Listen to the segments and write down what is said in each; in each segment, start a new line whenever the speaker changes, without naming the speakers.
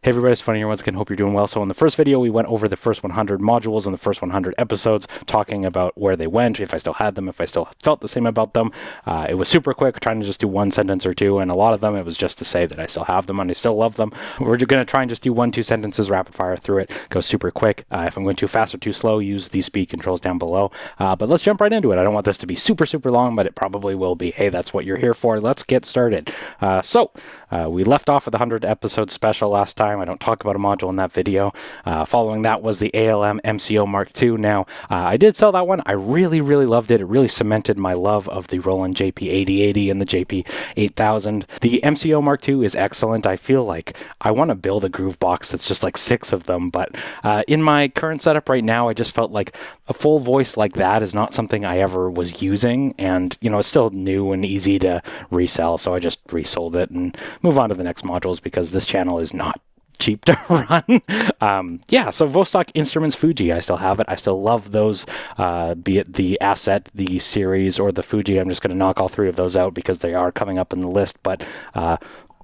Hey everybody, it's Funny here once again. Hope you're doing well. So in the first video, we went over the first 100 modules and the first 100 episodes, talking about where they went, if I still had them, if I still felt the same about them. It was super quick, trying to just do one sentence or two, and a lot of them, it was just to say that I still have them and I still love them. We're going to try and just do 1-2 sentences, rapid fire through it, go super quick. If I'm going too fast or too slow, use the speed controls down below. But let's jump right into it. I don't want this to be super long, but it probably will be. Hey, that's what you're here for. Let's get started. We left off with the 100 episode special last time. I don't talk about a module in that video. Following that was the ALM MCO Mark II. Now, I did sell that one. I really loved it. It really cemented my love of the Roland JP8080 and the JP8000. The MCO Mark II is excellent. I feel like I want to build a groove box that's just like 6 of them, but in my current setup right now, I just felt like a full voice like that is not something I ever was using, and it's still new and easy to resell, so I just resold it and move on to the next modules because this channel is not cheap to run. So Vostok Instruments Fuji, I still have it. I still love those, be it the Asset, the Series, or the Fuji. I'm just going to knock all 3 of those out because they are coming up in the list, but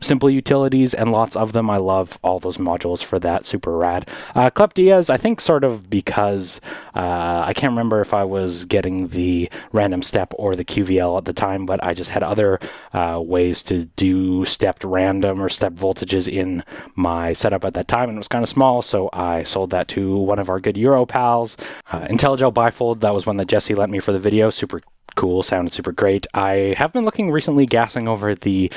simple utilities and lots of them. I love all those modules for that. Super rad. Clep Diaz, I think sort of because I can't remember if I was getting the random step or the QVL at the time, but I just had other ways to do stepped random or stepped voltages in my setup at that time, and it was kind of small, so I sold that to one of our good Euro pals. IntelliGel Bifold, that was one that Jesse lent me for the video. Super cool, sounded super great. I have been looking recently, gassing over the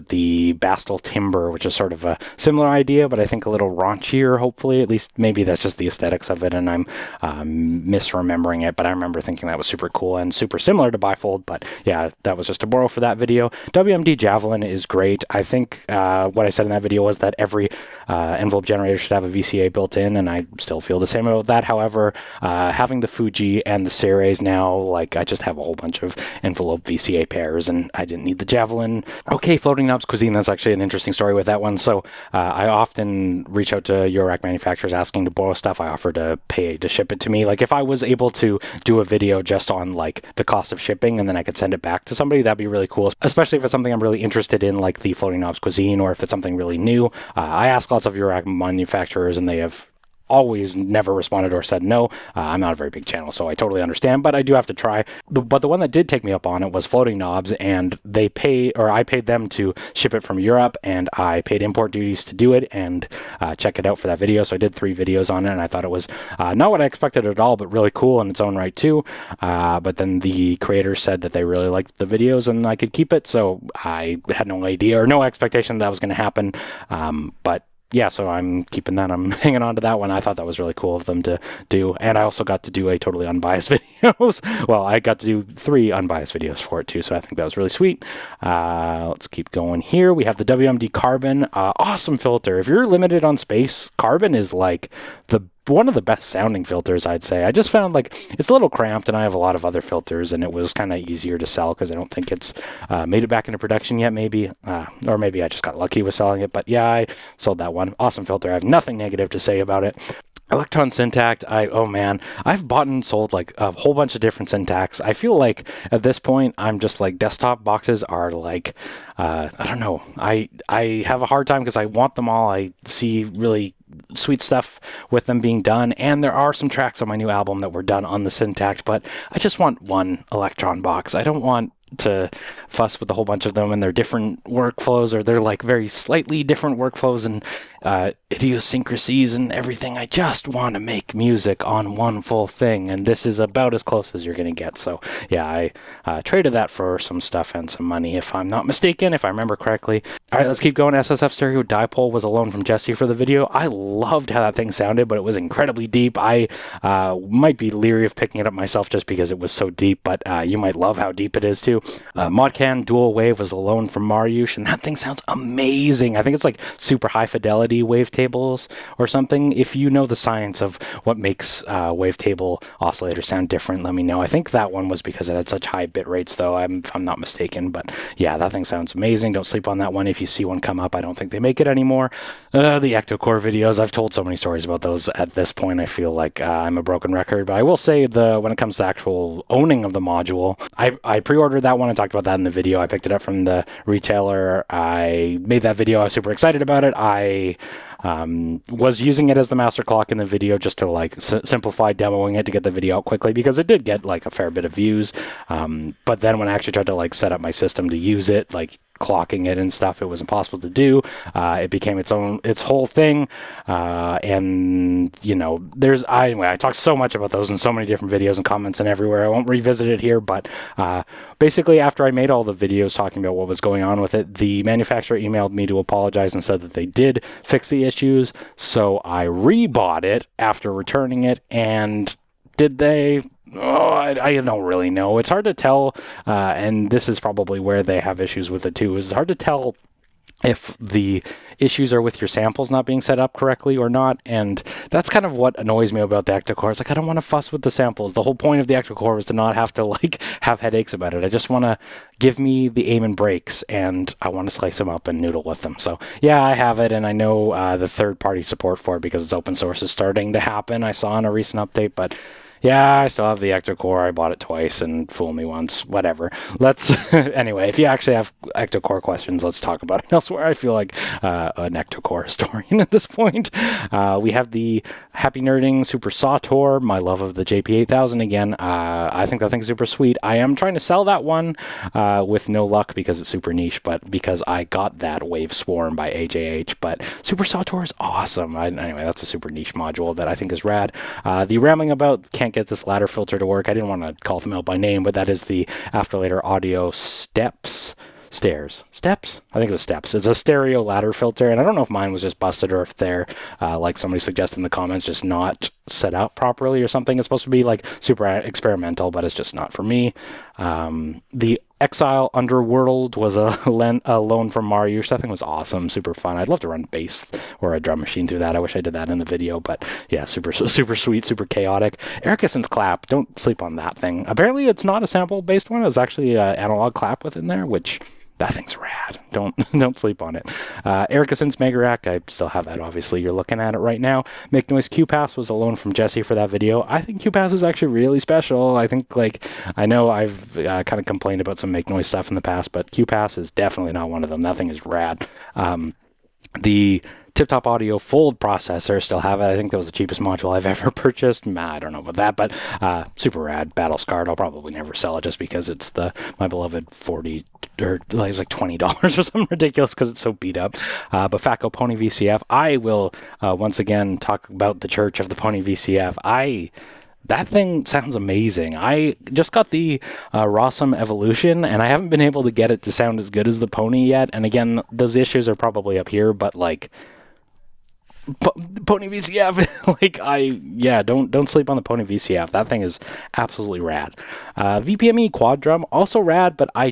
the Bastel Timber, which is sort of a similar idea, but I think a little raunchier, hopefully. At least maybe that's just the aesthetics of it, and I'm misremembering it, but I remember thinking that was super cool and super similar to Bifold. But yeah, that was just a borrow for that video. WMD Javelin is great. I think what I said in that video was that every envelope generator should have a VCA built in, and I still feel the same about that. However, having the Fuji and the Series now, like, I just have a whole bunch of envelope VCA pairs, and I didn't need the Javelin. Okay, Floating Knobs Cuisine, that's actually an interesting story with that one. So I often reach out to Eurorack manufacturers asking to borrow stuff. I offer to pay to ship it to me. Like, if I was able to do a video just on like the cost of shipping and then I could send it back to somebody, that'd be really cool, especially if it's something I'm really interested in, like the Floating Knobs Cuisine, or if it's something really new. I ask lots of Eurorack manufacturers and they have always never responded or said no. I'm not a very big channel, so I totally understand, but I do have to try. But the one that did take me up on it was Floating Knobs, and I paid them to ship it from Europe, and I paid import duties to do it and check it out for that video. So I did 3 videos on it, and I thought it was not what I expected at all, but really cool in its own right too. But then the creators said that they really liked the videos and I could keep it, so I had no idea or no expectation that was going to happen. But yeah, so I'm keeping that. I'm hanging on to that one. I thought that was really cool of them to do. And I also got to do a totally unbiased videos. Well, I got to do 3 unbiased videos for it too, so I think that was really sweet. Let's keep going here. We have the WMD Carbon. Awesome filter. If you're limited on space, Carbon is like one of the best sounding filters, I'd say. I just found like it's a little cramped, and I have a lot of other filters, and it was kind of easier to sell because I don't think it's made it back into production yet, maybe. Or maybe I just got lucky with selling it. But yeah, I sold that one. Awesome filter. I have nothing negative to say about it. Electron Syntact, oh man, I've bought and sold like a whole bunch of different Syntax. I feel like at this point, I'm just like, desktop boxes are like, I don't know. I have a hard time because I want them all. I see really sweet stuff with them being done, and there are some tracks on my new album that were done on the Syntax, but I just want one Electron box. I don't want to fuss with a whole bunch of them and their different workflows, or they're like very slightly different workflows and idiosyncrasies and everything. I just want to make music on one full thing, and this is about as close as you're going to get. So yeah, I traded that for some stuff and some money, if I'm not mistaken, if I remember correctly. All right, let's keep going. SSF Stereo Dipole was a loan from Jesse for the video. I loved how that thing sounded, but it was incredibly deep. I might be leery of picking it up myself just because it was so deep, but you might love how deep it is too. Modcan Dual Wave was a loan from Mariusz, and that thing sounds amazing. I think it's like super high fidelity wavetables or something. If you know the science of what makes wavetable oscillators sound different, let me know. I think that one was because it had such high bit rates, though, if I'm not mistaken. But yeah, that thing sounds amazing. Don't sleep on that one. If you see one come up, I don't think they make it anymore. The Ectocore videos, I've told so many stories about those at this point. I feel like I'm a broken record, but I will say when it comes to actual owning of the module, I pre-ordered that one. I talked about that in the video. I picked it up from the retailer. I made that video. I was super excited about it. I was using it as the master clock in the video just to like simplify demoing it to get the video out quickly, because it did get like a fair bit of views. But then when I actually tried to like set up my system to use it, like clocking it and stuff, it was impossible to do. It became its whole thing. And you know, anyway, I talked so much about those in so many different videos and comments and everywhere. I won't revisit it here, but basically after I made all the videos talking about what was going on with it, the manufacturer emailed me to apologize and said that they did fix the issues. So I rebought it after returning it, and did they? Oh, I don't really know. It's hard to tell, and this is probably where they have issues with it too. It's hard to tell if the issues are with your samples not being set up correctly or not, and that's kind of what annoys me about the Ectocore. It's like, I don't want to fuss with the samples. The whole point of the Ectocore was to not have to like have headaches about it. I just want to give me the aim and breaks, and I want to slice them up and noodle with them. So yeah, I have it, and I know the third-party support for it because it's open source is starting to happen. I saw in a recent update, but yeah, I still have the Ectocore. I bought it twice and fooled me once. Whatever. Let's anyway, if you actually have Ectocore questions, let's talk about it elsewhere. I feel like an Ectocore historian at this point. We have the Happy Nerding Super Sawtor, my love of the JP8000 again. I think that thing's super sweet. I am trying to sell that one with no luck because it's super niche, but because I got that Wave Swarm by AJH. But Super Sawtor is awesome. Anyway, that's a super niche module that I think is rad. The rambling about can't get this ladder filter to work. I didn't want to call them out by name, but that is the Afterlater Audio Steps. I think it was Steps. It's a stereo ladder filter, and I don't know if mine was just busted or if they're, like somebody suggested in the comments, just not set up properly or something. It's supposed to be like super experimental, but it's just not for me. The Exile Underworld was a loan from Mariusz. That thing was awesome, super fun. I'd love to run bass or a drum machine through that. I wish I did that in the video, but yeah, super sweet, super chaotic. Ericsson's clap, don't sleep on that thing. Apparently it's not a sample-based one. It's actually an analog clap within there, which that thing's rad. Don't sleep on it. Ericsson's Mega Rack, I still have that, obviously. You're looking at it right now. Make Noise QPass was a loan from Jesse for that video. I think QPass is actually really special. I think, like, I know I've kind of complained about some Make Noise stuff in the past, but QPass is definitely not one of them. That thing is rad. The Tip Top Audio Fold processor, still have it. I think that was the cheapest module I've ever purchased. I don't know about that, but super rad. Battle Scarred, I'll probably never sell it just because it's my beloved 40 or like it's like $20 or something ridiculous because it's so beat up. But Fatco Pony VCF, I will once again talk about the Church of the Pony VCF. That thing sounds amazing. I just got the Rossum Evolution, and I haven't been able to get it to sound as good as the Pony yet. And again, those issues are probably up here, but like Pony VCF, like don't sleep on the Pony VCF. That thing is absolutely rad. VPME quad drum, also rad, but I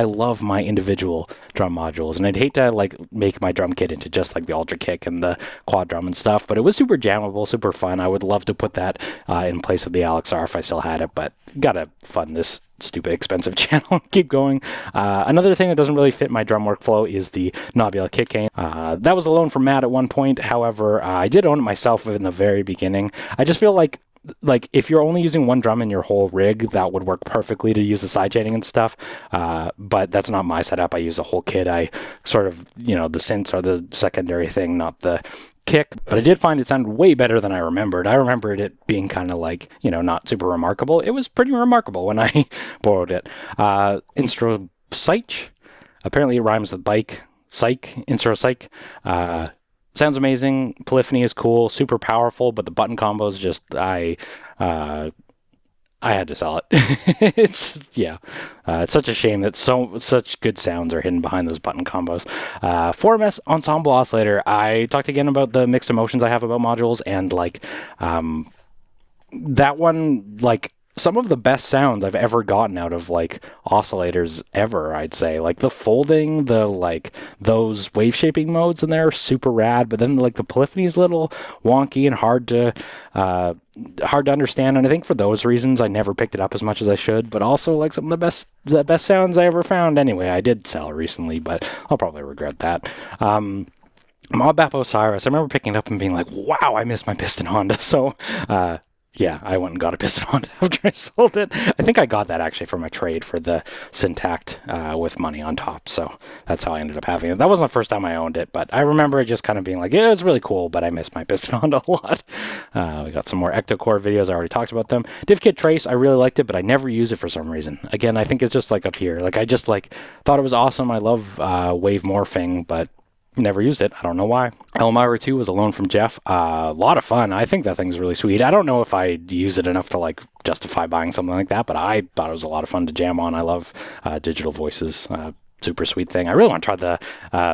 love my individual drum modules, and I'd hate to like make my drum kit into just like the Ultra Kick and the quad drum and stuff, but it was super jammable, super fun. I would love to put that in place of the Alex R if I still had it, but gotta fund this stupid expensive channel. Keep going. Another thing that doesn't really fit my drum workflow is the Nobula kick cane. That was a loan from Matt at one point. However, I did own it myself in the very beginning. I just feel like if you're only using one drum in your whole rig, that would work perfectly to use the sidechaining and stuff. But that's not my setup. I use a whole kit. I sort of, the synths are the secondary thing, not the kick, but I did find it sounded way better than I remembered. I remembered it being kind of like, not super remarkable. It was pretty remarkable when I borrowed it. Instro Psych, apparently it rhymes with bike. Psych, Instro Psych. Sounds amazing. Polyphony is cool, super powerful, but the button combos just, I had to sell it. It's such a shame that such good sounds are hidden behind those button combos. 4MS Ensemble Oscillator. I talked again about the mixed emotions I have about modules, and that one, some of the best sounds I've ever gotten out of oscillators ever, I'd say. The folding, those wave shaping modes in there are super rad, but then the polyphony's a little wonky and hard to understand, and I think for those reasons I never picked it up as much as I should, but also some of the best sounds I ever found. Anyway, I did sell it recently, but I'll probably regret that. Mob Bap Osiris, I remember picking it up and being like, wow, I miss my piston Honda. So Yeah, I went and got a piston Honda after I sold it. I think I got that actually from a trade for the Syntact with money on top. So that's how I ended up having it. That wasn't the first time I owned it, but I remember it just kind of being like, yeah, it was really cool, but I miss my piston Honda a lot. We got some more Ectocore videos. I already talked about them. DivKit Trace, I really liked it, but I never used it for some reason. Again, I think it's just like up here. Like I just like thought it was awesome. I love wave morphing, but never used it. I don't know why. Elmira 2 was a loan from Jeff. A lot of fun. I think that thing's really sweet. I don't know if I use it enough to like justify buying something like that, but I thought it was a lot of fun to jam on. I love digital voices. Super sweet thing. I really want to try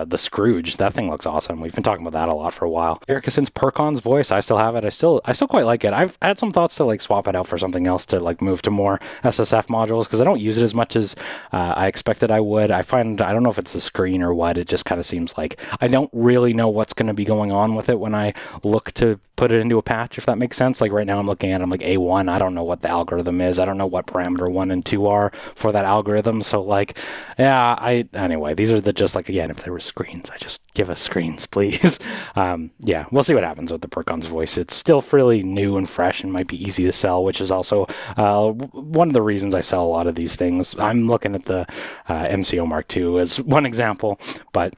the Scrooge. That thing looks awesome. We've been talking about that a lot for a while. Ericsson's Percon's voice. I still have it. I still quite like it. I've had some thoughts to like swap it out for something else to like move to more SSF modules because I don't use it as much as I expected I would. I don't know if it's the screen or what. It just kind of seems like I don't really know what's going to be going on with it when I look to put it into a patch, if that makes sense. Like right now I'm looking at I'm like A1. I don't know what the algorithm is. I don't know what parameter 1 and 2 are for that algorithm. So like, yeah, anyway, these are just like, again, if there were screens, I just give us screens, please. Yeah, we'll see what happens with the Percon's voice. It's still fairly new and fresh and might be easy to sell, which is also one of the reasons I sell a lot of these things. I'm looking at the MCO Mark II as one example, but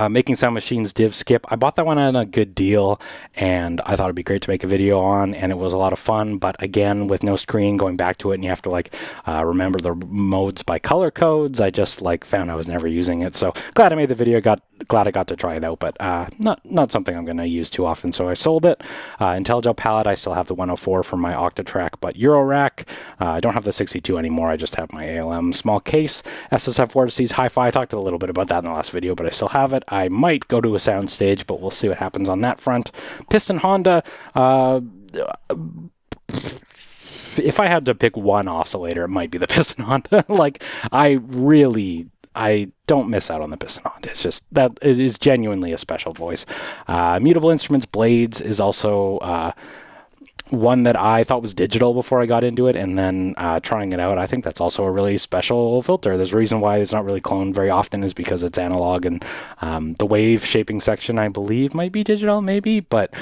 Making Sound Machines Div Skip. I bought that one at a good deal and I thought it'd be great to make a video on, and it was a lot of fun, but again, with no screen, going back to it and you have to like remember the modes by color codes, I just like found I was never using it. So glad I made the video, glad I got to try it out, but not something I'm going to use too often, so I sold it. IntelliGel palette, I still have the 104 for my Octatrack, but Eurorack, I don't have the 62 anymore, I just have my ALM small case. SSF Vortices Hi-Fi, I talked a little bit about that in the last video, but I still have it. I might go to a soundstage, but we'll see what happens on that front. Piston Honda, if I had to pick one oscillator, it might be the Piston Honda. Like, I don't miss out on the Piston Honda. It's just that it is genuinely a special voice. Mutable Instruments Blades is also one that I thought was digital before I got into it, and then trying it out, I think that's also a really special filter. There's a reason why it's not really cloned very often is because it's analog, and the wave shaping section, I believe, might be digital, maybe, but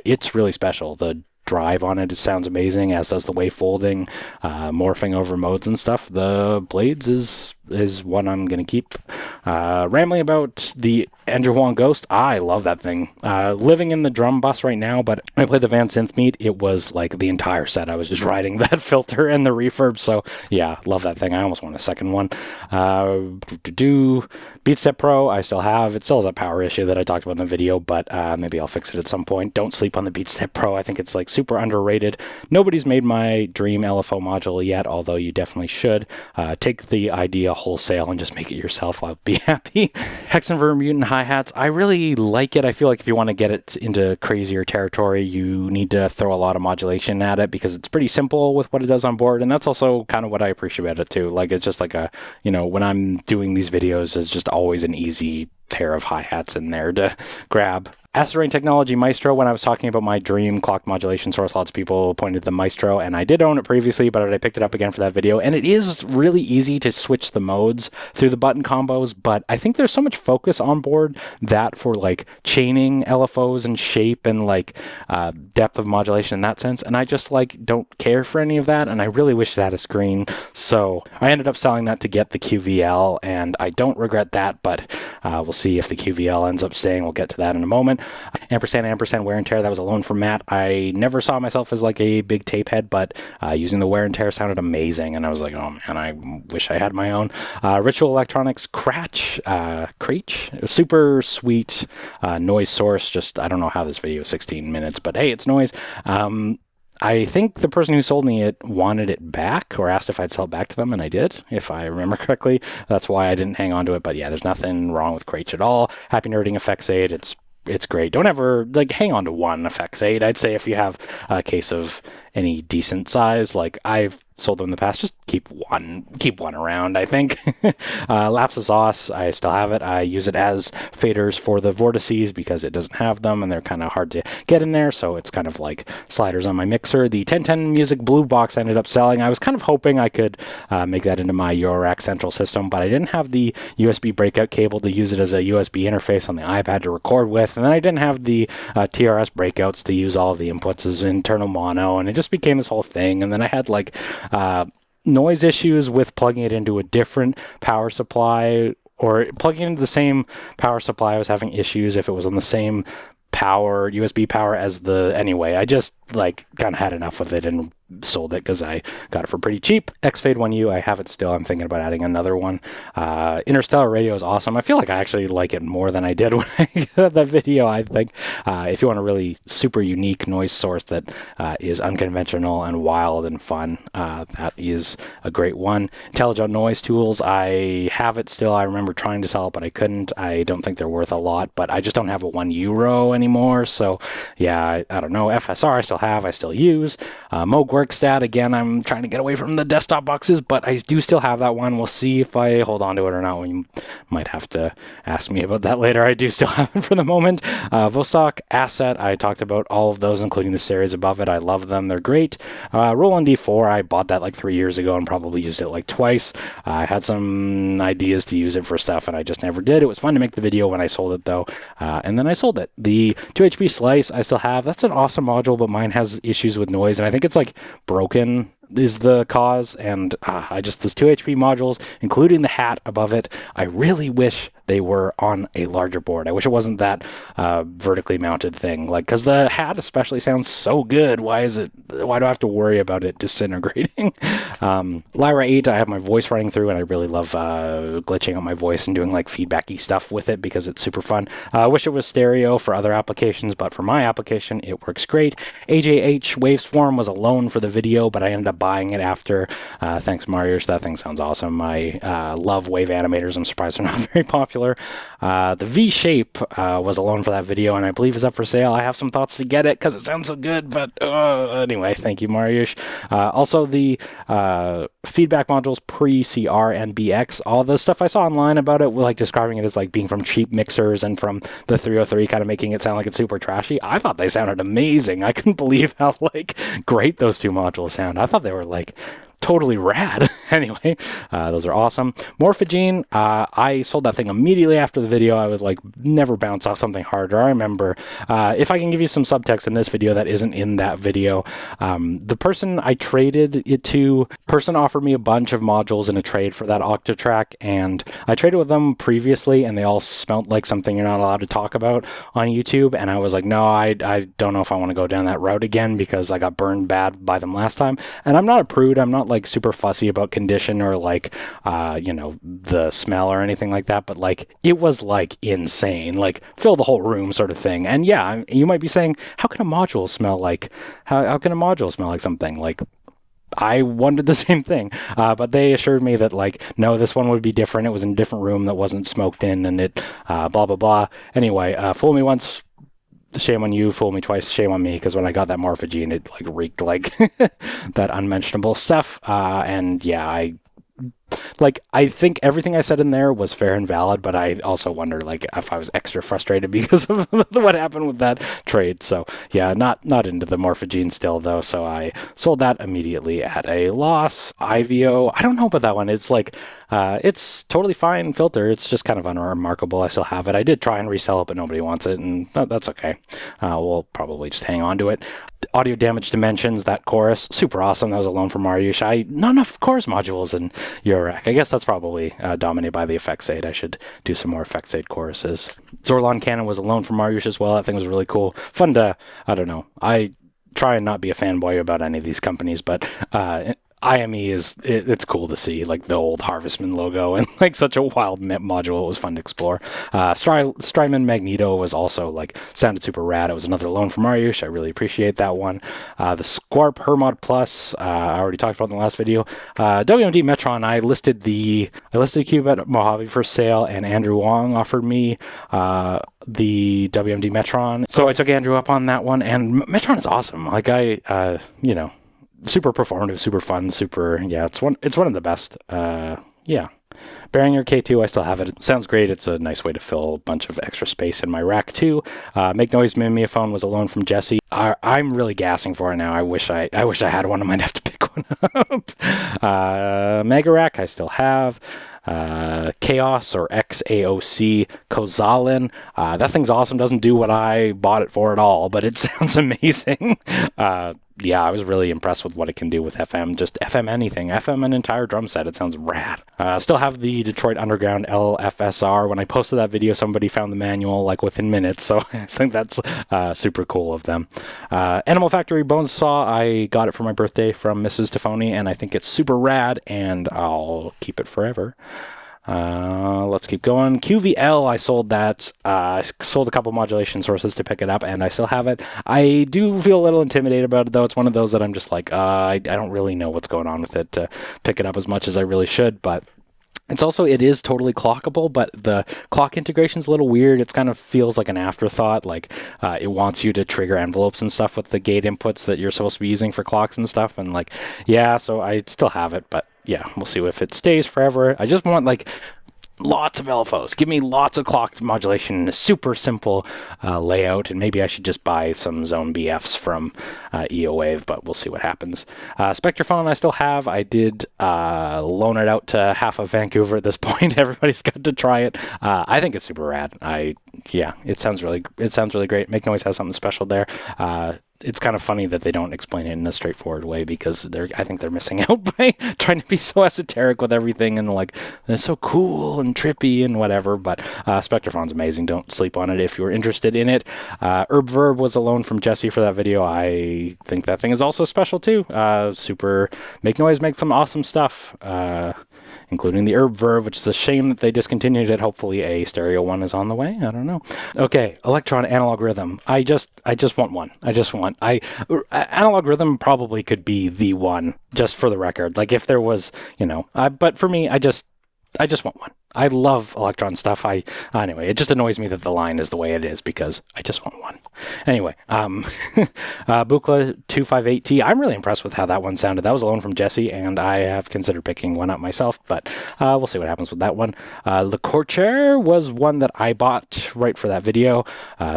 it's really special. The drive on it sounds amazing, as does the wave folding, morphing over modes and stuff. The Blades is one I'm going to keep. Rambling about the Andrew Huang Ghost, I love that thing. Living in the drum bus right now, but when I played the Van Synth Meet, it was like the entire set. I was just riding that filter and the reverb, so yeah, love that thing. I almost want a second one. BeatStep Pro, I still have. It still has a power issue that I talked about in the video, but maybe I'll fix it at some point. Don't sleep on the BeatStep Pro. I think it's like super underrated. Nobody's made my dream LFO module yet, although you definitely should. Take the idea wholesale and just make it yourself. I'll be happy. Hexenver Mutant hi-hats, I really like it. I feel like if you want to get it into crazier territory, you need to throw a lot of modulation at it because it's pretty simple with what it does on board, and that's also kind of what I appreciate about it too. Like, it's just like a, when I'm doing these videos, it's just always an easy pair of hi-hats in there to grab. Acid Rain Technology Maestro, when I was talking about my dream clock modulation source, lots of people pointed to the Maestro, and I did own it previously, but I picked it up again for that video, and it is really easy to switch the modes through the button combos, but I think there's so much focus on board that for like chaining LFOs and shape and like depth of modulation in that sense, and I just like don't care for any of that, and I really wish it had a screen, so I ended up selling that to get the QVL, and I don't regret that, but we'll see if the QVL ends up staying. We'll get to that in a moment. Ampersand Wear and Tear, that was a loan from Matt. I never saw myself as like a big tape head, but using the Wear and Tear sounded amazing, and I was like, oh man, I wish I had my own. Ritual Electronics Cratch, super sweet noise source. Just, I don't know how this video is 16 minutes, but hey, it's noise. I think the person who sold me it wanted it back or asked if I'd sell it back to them, and I did, if I remember correctly. That's why I didn't hang on to it, but yeah, there's nothing wrong with Cratch at all. Happy Nerding Effects Aid, it's great. Don't ever like hang on to one effects aid. I'd say if you have a case of any decent size, like I've sold them in the past. Just keep one around, I think. Lapsus Os, I still have it. I use it as faders for the vortices because it doesn't have them and they're kind of hard to get in there, so it's kind of like sliders on my mixer. The 1010 Music Blue box I ended up selling. I was kind of hoping I could make that into my Eurorack central system, but I didn't have the USB breakout cable to use it as a USB interface on the iPad to record with, and then I didn't have the TRS breakouts to use all of the inputs as internal mono, and it just became this whole thing. And then I had like noise issues with plugging it into a different power supply, or plugging into the same power supply. I was having issues if it was on the same power, USB power as the, anyway, I just like kind of had enough with it and sold it because I got it for pretty cheap. X-Fade 1U, I have it still. I'm thinking about adding another one. Interstellar Radio is awesome. I feel like I actually like it more than I did when I got that video, I think. If you want a really super unique noise source that is unconventional and wild and fun, that is a great one. Intelligent Noise Tools, I have it still. I remember trying to sell it, but I couldn't. I don't think they're worth a lot, but I just don't have a €1 anymore. So yeah, I don't know. FSR I still have, I still use. Moog Workstat, again, I'm trying to get away from the desktop boxes, but I do still have that one. We'll see if I hold on to it or not. You might have to ask me about that later. I do still have it for the moment. Vostok Asset, I talked about all of those, including the series above it. I love them. They're great. Roland D4, I bought that like 3 years ago and probably used it like twice. I had some ideas to use it for stuff and I just never did. It was fun to make the video when I sold it though, and then I sold it. The 2HP Slice I still have. That's an awesome module, but mine has issues with noise, and I think it's like broken is the cause, and I just, those 2HP modules, including the hat above it, I really wish they were on a larger board. I wish it wasn't that vertically mounted thing, like, because the hat especially sounds so good. Why do I have to worry about it disintegrating? Lyra 8, I have my voice running through, and I really love glitching out my voice and doing like feedbacky stuff with it because it's super fun. I wish it was stereo for other applications, but for my application, it works great. AJH Waveswarm was a loan for the video, but I ended up buying it after. Thanks, Mariusz. That thing sounds awesome. I love wave animators. I'm surprised they're not very popular. The V-Shape was a loan for that video, and I believe is up for sale. I have some thoughts to get it because it sounds so good, but anyway, thank you, Mariusz. Also, the feedback modules pre-CR and BX, all the stuff I saw online about it, like describing it as like being from cheap mixers and from the 303, kind of making it sound like it's super trashy. I thought they sounded amazing. I couldn't believe how like great those two modules sound. I thought they were like totally rad. Anyway, those are awesome. Morphogene, I sold that thing immediately after the video. I was like, never bounce off something harder. I remember, if I can give you some subtext in this video that isn't in that video, the person I traded it to, person offered me a bunch of modules in a trade for that Octatrack, and I traded with them previously, and they all smelt like something you're not allowed to talk about on YouTube, and I was like, no, I don't know if I want to go down that route again because I got burned bad by them last time. And I'm not a prude. I'm not like super fussy about condition or like you know, the smell or anything like that, but like it was like insane, like fill the whole room sort of thing. And yeah, you might be saying, how can a module smell like something like, I wondered the same thing, but they assured me that like, no, this one would be different. It was in a different room that wasn't smoked in, and it blah blah blah. Anyway, fool me once, shame on you. Fool me twice, shame on me, because when I got that Morphogene, it like reeked like that unmentionable stuff. And yeah, I think everything I said in there was fair and valid, but I also wonder like if I was extra frustrated because of what happened with that trade. So yeah, not into the Morphogene still though, so I sold that immediately at a loss. IVO, I don't know about that one. It's like it's totally fine filter. It's just kind of unremarkable. I still have it. I did try and resell it, but nobody wants it, and that's okay. We'll probably just hang on to it. Audio Damage Dimensions, that chorus, super awesome. That was a loan from Mariusz. Not enough chorus modules in Eurorack. I guess that's probably dominated by the Effects Aid. I should do some more Effects Aid choruses. Zorlon Cannon was a loan from Mariusz as well. That thing was really cool. Fun to, I don't know. I try and not be a fanboy about any of these companies, but IME it's cool to see like the old Harvestman logo and like such a wild module. It was fun to explore. Strymon Magneto was also like sounded super rad. It was another loan from Mariusz. I really appreciate that one. The Squarp Hermod Plus, I already talked about in the last video. WMD Metron, I listed Cube at Mojave for sale, and Andrew Wong offered me the WMD Metron. So I took Andrew up on that one, and Metron is awesome. Like you know, super performative, super fun, super, yeah, it's one of the best. Yeah. Behringer K2, I still have it. It sounds great. It's a nice way to fill a bunch of extra space in my rack too. Make Noise Mimeophone was a loan from Jesse. I'm really gassing for it now. I wish I had one. I might have to pick one up. Mega Rack, I still have. Chaos or XAOC Kozalin. That thing's awesome. Doesn't do what I bought it for at all, but it sounds amazing. Yeah, I was really impressed with what it can do with FM. Just FM anything. FM an entire drum set. It sounds rad. Still have the Detroit Underground LFSR. When I posted that video, somebody found the manual like within minutes, so I think that's super cool of them. Animal Factory Bone Saw, I got it for my birthday from Mrs. Tafony, and I think it's super rad, and I'll keep it forever. Let's keep going. QVL, I sold that. I sold a couple modulation sources to pick it up, and I still have it. I do feel a little intimidated about it, though. It's one of those that I'm just like, I don't really know what's going on with it to pick it up as much as I really should, but it is totally clockable, but the clock integration's a little weird. It kind of feels like an afterthought, like it wants you to trigger envelopes and stuff with the gate inputs that you're supposed to be using for clocks and stuff, and like, yeah, so I still have it, but yeah, we'll see if it stays forever. I just want like lots of LFOs. Give me lots of clock modulation in a super simple layout, and maybe I should just buy some Zone BFs from EOWave, but we'll see what happens. Spectrophone I still have. I did loan it out to half of Vancouver at this point. Everybody's got to try it. I think it's super rad. Yeah, it sounds really great. Make Noise has something special there. It's kind of funny that they don't explain it in a straightforward way, because I think they're missing out by trying to be so esoteric with everything, and like, it's so cool and trippy and whatever. But Spectrophone's amazing. Don't sleep on it if you're interested in it. Herb Verb was a loan from Jesse for that video. I think that thing is also special too. Super Make Noise makes some awesome stuff, including the Herb Verb, which is a shame that they discontinued it. Hopefully a stereo one is on the way. I don't know. Okay, Electron Analog Rhythm. I just want one. Analog Rhythm probably could be the one, just for the record. Like if there was, but for me, I just want one. I love Electron stuff. Anyway, it just annoys me that the line is the way it is, because I just want one. Anyway, Buchla 258T. I'm really impressed with how that one sounded. That was a loan from Jesse, and I have considered picking one up myself, but we'll see what happens with that one. Le Corchair was one that I bought right for that video.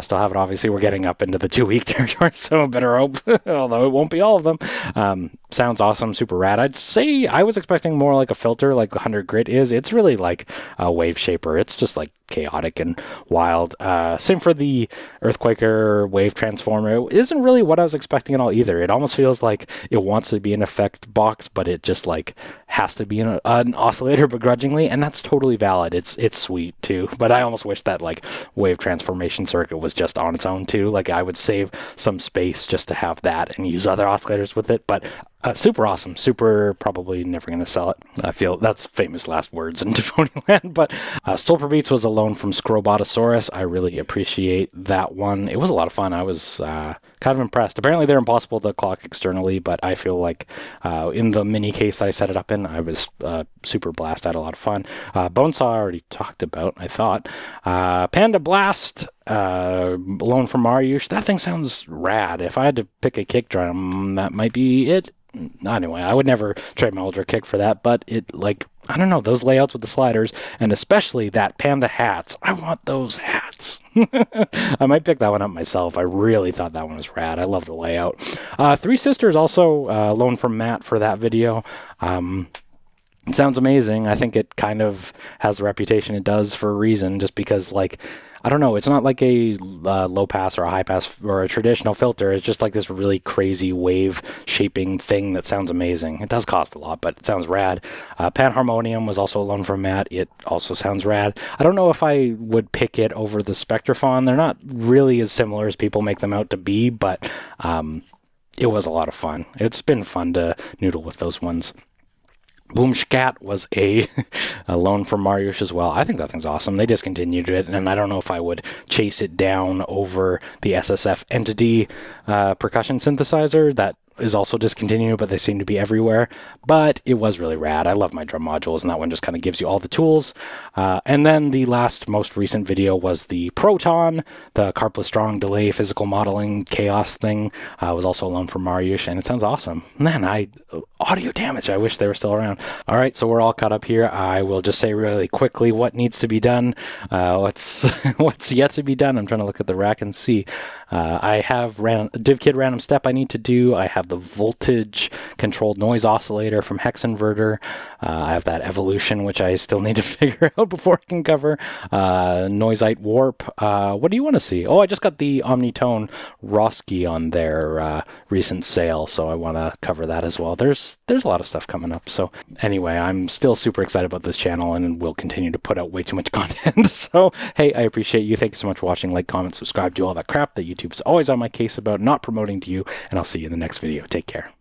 Still have it, obviously. We're getting up into the 2-week territory, so I better hope, although it won't be all of them. Sounds awesome, super rad. I'd say I was expecting more like a filter, like the 100 Grit is. It's really like a wave shaper. It's just like chaotic and wild. Same for the Earthquaker wave transformer. It isn't really what I was expecting at all either. It almost feels like it wants to be an effect box, but it just like has to be an oscillator begrudgingly, and that's totally valid. It's sweet too, but I almost wish that like wave transformation circuit was just on its own too. Like I would save some space just to have that and use other oscillators with it, but super awesome. Super probably never going to sell it. I feel that's famous last words in Tafony land, but Stolper Beats was a loan from Scrobotosaurus. I really appreciate that one. It was a lot of fun. I was kind of impressed. Apparently they're impossible to clock externally, but I feel like in the mini case that I set it up in, I was super blast. I had a lot of fun. Bonesaw I already talked about, I thought. Panda Blast, loan from Mariusz. That thing sounds rad. If I had to pick a kick drum, that might be it. Anyway, I would never trade my Ultra kick for that, but it, like, I don't know, those layouts with the sliders, and especially that Panda hats. I want those hats. I might pick that one up myself. I really thought that one was rad. I love the layout. Three Sisters also loaned from Matt for that video. It sounds amazing. I think it kind of has the reputation it does for a reason, just because, like, I don't know, it's not like a low pass or a high pass or a traditional filter. It's just like this really crazy wave shaping thing that sounds amazing. It does cost a lot, but it sounds rad. Panharmonium was also a loan from Matt. It also sounds rad. I don't know if I would pick it over the Spectrophone. They're not really as similar as people make them out to be, but it was a lot of fun. It's been fun to noodle with those ones. Boomscat was a loan from Mariusz as well. I think that thing's awesome. They discontinued it, and I don't know if I would chase it down over the SSF Entity percussion synthesizer. That is also discontinued, but they seem to be everywhere. But it was really rad. I love my drum modules, and that one just kind of gives you all the tools. And then the last, most recent video was the Proton, the carpless strong delay physical modeling chaos thing. Was also a loan from Mariusz, and it sounds awesome. Man, audio damage. I wish they were still around. All right, so we're all caught up here. I will just say really quickly what needs to be done. What's yet to be done. I'm trying to look at the rack and see. I have DivKid random step I need to do. I have the voltage controlled noise oscillator from Hex Inverter. I have that evolution, which I still need to figure out before I can cover. Noisite warp. What do you want to see? Oh, I just got the Omnitone Roski on their recent sale, so I want to cover that as well. There's a lot of stuff coming up. So anyway, I'm still super excited about this channel, and will continue to put out way too much content. So hey, I appreciate you. Thank you so much for watching. Like, comment, subscribe, do all that crap that YouTube is always on my case about not promoting to you, and I'll see you in the next video. Take care.